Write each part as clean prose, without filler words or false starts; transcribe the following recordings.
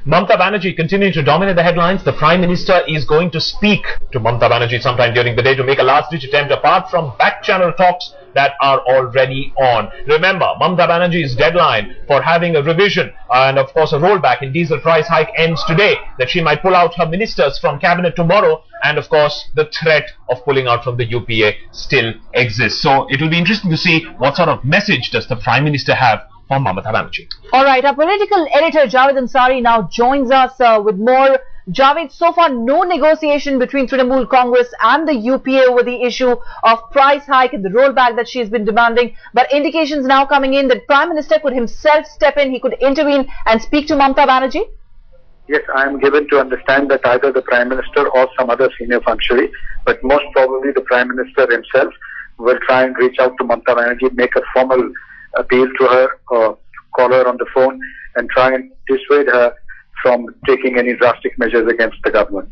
Mamata Banerjee continuing to dominate the headlines. The Prime Minister is going to speak to Mamata Banerjee sometime during the day to make a last-ditch attempt apart from back-channel talks that are already on. Remember, Mamata Banerjee's deadline for having a revision and of course a rollback in diesel price hike ends today. That she might pull out her ministers from cabinet tomorrow, and of course the threat of pulling out from the UPA still exists. So it will be interesting to see what sort of message does the Prime Minister have for Mamata Banerjee. Alright, our political editor Javed Ansari now joins us with more. Javed, so far no negotiation between Trinamool Congress and the UPA over the issue of price hike and the rollback that she has been demanding, but indications now coming in that Prime Minister could himself step in, he could intervene and speak to Mamata Banerjee? Yes, I am given to understand that either the Prime Minister or some other senior functionary, but most probably the Prime Minister himself will try and reach out to Mamata Banerjee, make a formal appeal to her, call her on the phone and try and dissuade her from taking any drastic measures against the government.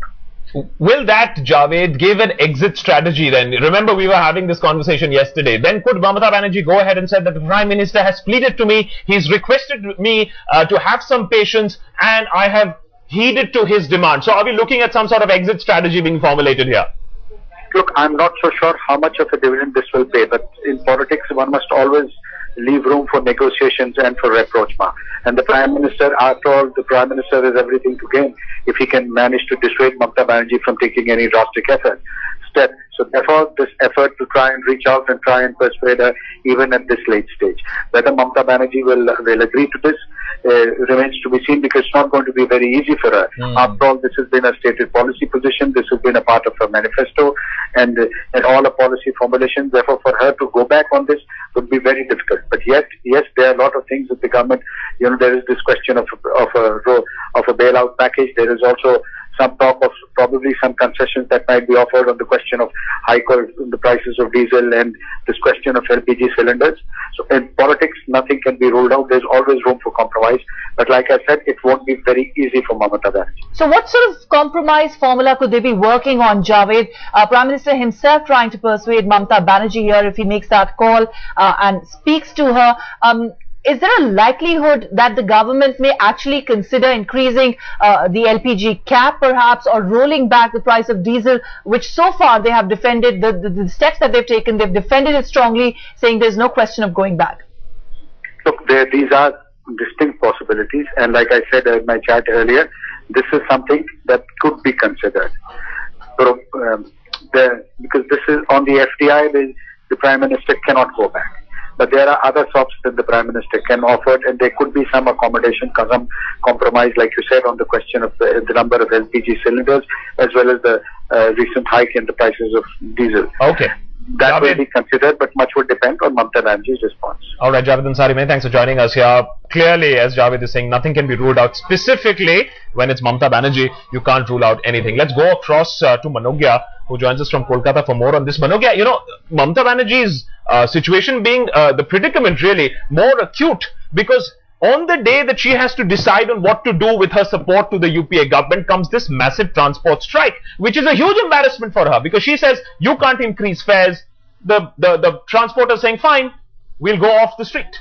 Will that, Javed, give an exit strategy then? Remember, we were having this conversation yesterday. Then could Mamata Banerjee go ahead and say that the Prime Minister has pleaded to me, he's requested me to have some patience, and I have heeded to his demand. So are we looking at some sort of exit strategy being formulated here? Look, I'm not so sure how much of a dividend this will pay, but in politics one must always leave room for negotiations and for rapprochement. And the Prime Minister, after all, the Prime Minister has everything to gain if he can manage to dissuade Mamata Banerjee from taking any drastic step. So therefore, this effort to try and reach out and try and persuade her even at this late stage. Whether Mamata Banerjee will agree to this remains to be seen, because it's not going to be very easy for her. After all, this has been a stated policy position, this has been a part of her manifesto and all her policy formulations. Therefore, for her to go back on this would be very difficult. But yet, yes, there are a lot of things that the government, there is this question of a bailout package. There is also some talk of probably some concessions that might be offered on the question of hike in the prices of diesel and this question of LPG cylinders. So in politics, nothing can be ruled out. There's always room for compromise. But like I said, it won't be very easy for Mamata Banerjee. So what sort of compromise formula could they be working on, Javed? Prime Minister himself trying to persuade Mamata Banerjee here if he makes that call and speaks to her. Is there a likelihood that the government may actually consider increasing the LPG cap perhaps, or rolling back the price of diesel, which so far they have defended, the steps that they've taken, they've defended it strongly, saying there's no question of going back? Look, these are distinct possibilities, and like I said in my chat earlier, this is something that could be considered. So, because this is on the FDI, the Prime Minister cannot go back. But there are other sops that the Prime Minister can offer, and there could be some accommodation, some compromise, like you said, on the question of the number of LPG cylinders, as well as the recent hike in the prices of diesel. Okay. That will be considered, but much would depend on Mamata Banerjee's response. All right, Javed Ansari, many thanks for joining us here. Clearly, as Javed is saying, nothing can be ruled out. Specifically, when it's Mamata Banerjee, you can't rule out anything. Let's go across to Manogya, who joins us from Kolkata for more on this. Manogya, Mamata Banerjee's situation being the predicament really more acute, because on the day that she has to decide on what to do with her support to the UPA government comes this massive transport strike, which is a huge embarrassment for her, because she says you can't increase fares. The transporter saying fine, we'll go off the street.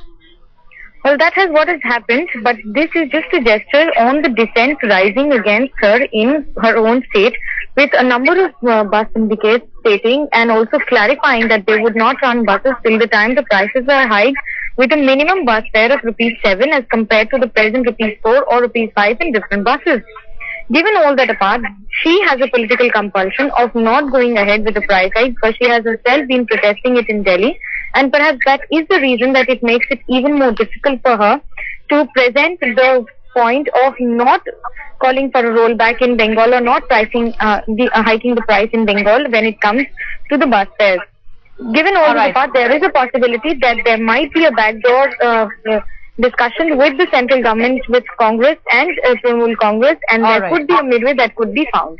Well, that is what has happened, but this is just a gesture on the dissent rising against her in her own state, with a number of bus syndicates stating and also clarifying that they would not run buses till the time the prices are hiked, with a minimum bus fare of ₹7 as compared to the present ₹4 or ₹5 in different buses. Given all that apart, she has a political compulsion of not going ahead with the price hike, because she has herself been protesting it in Delhi, and perhaps that is the reason that it makes it even more difficult for her to present the point of not calling for a rollback in Bengal, or not hiking the price in Bengal when it comes to the bus fares. Given all that apart, there is a possibility that there might be a backdoor discussion with the central government, with Congress and Trinamool Congress, and there could be a midway that could be found.